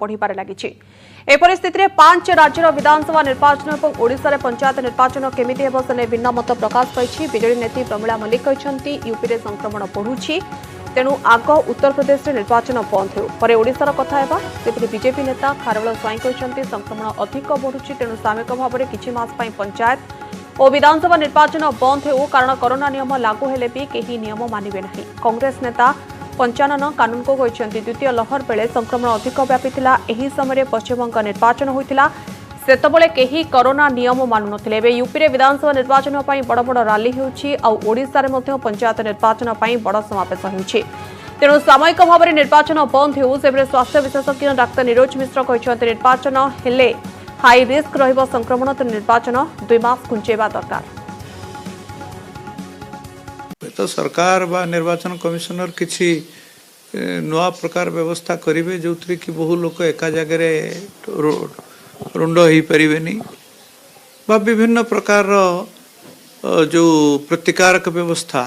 बढ़िबार लागिछि। ए परिस्थिति में 5 राज्यर विधानसभा निर्वाचन और ओडिशा रे पंचायत निर्वाचन केमिति हेबो सने भिन्न मत प्रकाश पाइछि। बिजेडी नेत्री प्रमिला मल्लिक कहछन्ती यूपी रे संक्रमण बढ़ुछि, तेणु आग उत्तर प्रदेश रे निर्वाचन बंद हो पर ओडिशार कथा हेबा। सेपरि बीजेपी नेता खारवेल स्वाई कहछन्ती संक्रमण अधिक बढ़ुछि, तेणु सामयिक भाव में किछि मास पई पंचायत और विधानसभा निर्वाचन बंद हो, कारण कोरोना नियम लागू हेले भी केही नियम मानिबे नाही। कांग्रेस नेता पंचानन कानून को कहते द्वितीय लहर बेले संक्रमण अधिक व्यापीला। एही समय पश्चिमबंग निर्वाचन होता सेतबले केही कोरोना नियम मानु नथिले। एबे यूपी रे विधानसभा निर्वाचन पई बड़ बड़ रैली होउछि आ ओडिसा रे मध्ये पंचायत निर्वाचन पई बड़ समावेश होउछि, तेणु सामयिक भाव में निर्वाचन बंद हो। सेबरे स्वास्थ्य विशेषज्ञ डाक्टर निरोज मिश्र कहते निर्वाचन हेले हाई रिस्क रहिबो संक्रमण, तो निर्वाचन 2 मास घुंचेबा दरकार। तो सरकार बा निर्वाचन कमिशनर किसी नुआ प्रकार व्यवस्था करेंगे जो कि बहु लोक एका जगह रुंड हो पारे बा विभिन्न प्रकार जो प्रतिकारक व्यवस्था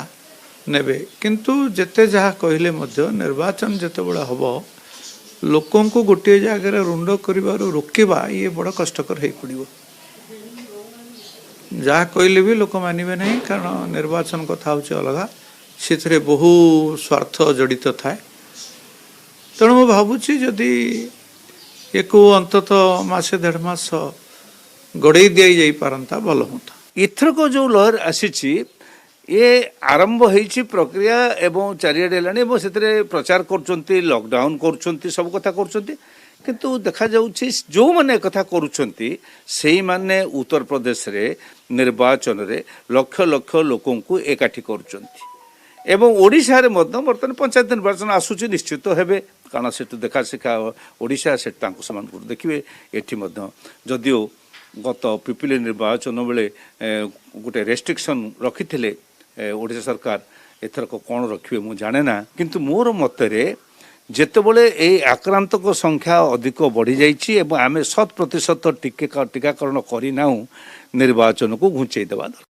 नेबे, किंतु जेते जहाँ कहले मध्य निर्वाचन जेते बड़ा हम लोकों को गोटे जगह रुंड कर रोकवा ये बड़ा कष्टकर हो पड़ो। जहाँ कहले भी लोक मानवे नहीं, कारण निर्वाचन कथा हूँ अलग, से बहु स्वार्थ जड़ित थाए। तेणु मु भावुची जदि एक अंततः मासे 1.5 मास गड़े दी जाई पारंता भल होता। इथर को जो लहर आसी ये आरंभ होईची प्रक्रिया एवं चारिआडे हेलानी से प्रचार कर लॉकडाउन कर सब कथा कर, किंतु देखा जाउछि जो माने कथा करूछंती सेही माने उत्तर प्रदेश रे निर्वाचन रे लक्ष लक्ष लोकों को एकाठी करूछंती एवं ओडिशा रे मध्य बर्तमान पंचायत निर्वाचन आसुछि निश्चित हेबे, कारण से देखा शिखा ओडिशा से समान देखिए एठी मध्य जदियो गत पिपिली निर्वाचन बेले गोटे रेस्ट्रिक्शन रखिथिले ओडिशा सरकार, एथर को कौन रखिए मु जाने ना, किंतु मोर मतरे जेतेबेले ए आक्रांत को संख्या अधिक बढ़ी जाइछि एवं आमे 100% टीकाकरण करिनाहु निर्वाचन को घुंचई देवा।